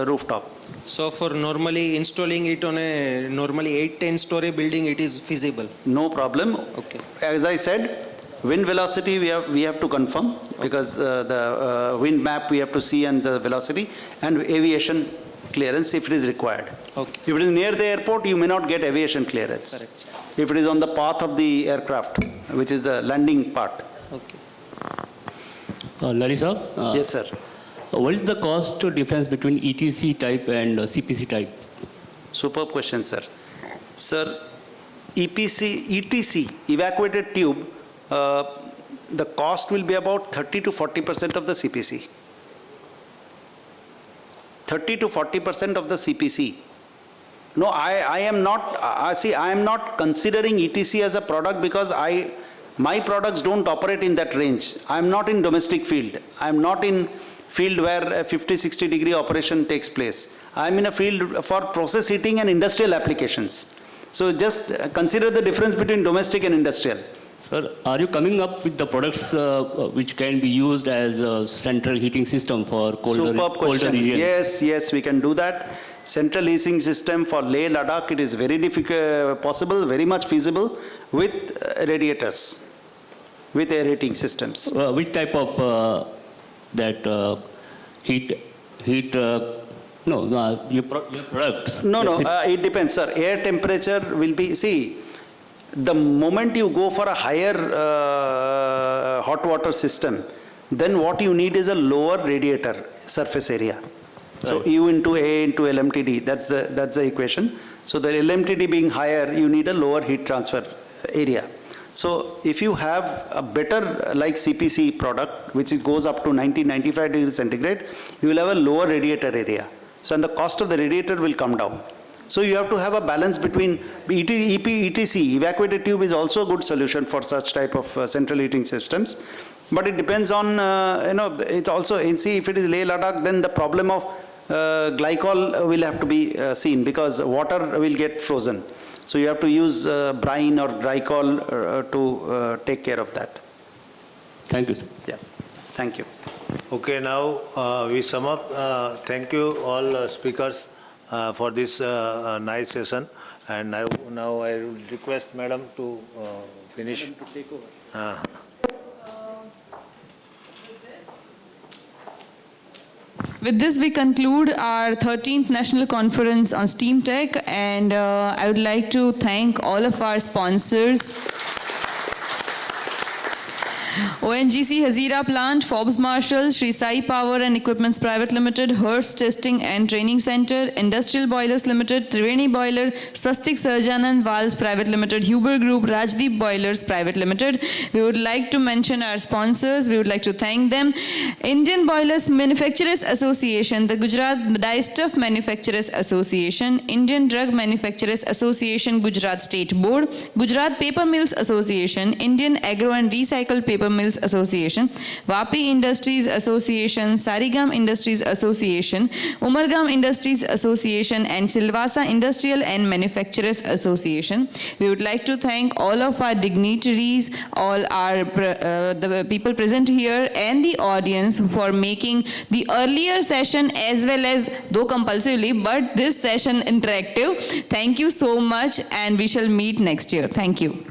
rooftop. So for normally installing it on a normally 8-10 story building, it is feasible. No problem. Okay. As I said, wind velocity we have to confirm because the wind map we have to see and the velocity and aviation clearance if it is required. Okay. If it is near the airport, you may not get aviation clearance. Correct. If it is on the path of the aircraft, which is the landing part. Okay. Lali sir, Yes, sir. what is the cost difference between ETC type and CPC type? Superb question, sir. Sir, ETC, evacuated tube, the cost will be about 30 to 40% of the CPC. 30 to 40% of the CPC. No, I am not, I am not considering ETC as a product because my products don't operate in that range. I am not in domestic field. I am not in field where a 50-60 degree operation takes place. I am in a field for process heating and industrial applications. So just consider the difference between domestic and industrial. Sir, are you coming up with the products which can be used as a central heating system for colder regions? Yes, we can do that. Central heating system for Leh, Ladakh, it is very possible, very much feasible with radiators, with aerating systems. Which type of your products? No, it depends, sir. Air temperature will be, see, the moment you go for a higher hot water system, then what you need is a lower radiator surface area. So Right. U into A into LMTD, that's the equation. So the LMTD being higher, you need a lower heat transfer area. So if you have a better like CPC product, which goes up to 90-95 degrees centigrade, you will have a lower radiator area. So and the cost of the radiator will come down. So you have to have a balance between ETC, evacuated tube is also a good solution for such type of central heating systems. But it depends on, it also, see if it is Leh Ladakh, then the problem of glycol will have to be seen because water will get frozen. So you have to use brine or glycol to take care of that. Thank you, sir. Yeah, thank you. Okay, now we sum up. Thank you all speakers for this nice session. And now I will request Madam to finish. To take over. With this, we conclude our 13th National Conference on Steamtech, and I would like to thank all of our sponsors. ONGC Hazira Plant, Forbes Marshall, Sri Sai Power and Equipments Private Limited, Hearst Testing and Training Center, Industrial Boilers Limited, Triveni Boiler, Swastik Sarjanand Valves Private Limited, Huber Group, Rajdeep Boilers Private Limited. We would like to mention our sponsors. We would like to thank them. Indian Boilers Manufacturers Association, the Gujarat Dyestuff Manufacturers Association, Indian Drug Manufacturers Association, Gujarat State Board, Gujarat Paper Mills Association, Indian Agro and Recycled Paper Mills Association, Vapi Industries Association, Sarigam Industries Association, Umargam Industries Association, and Silvassa Industrial and Manufacturers Association. We would like to thank all of our dignitaries, all our the people present here, and the audience for making the earlier session as well as, though compulsively, but this session interactive. Thank you so much, and we shall meet next year. Thank you.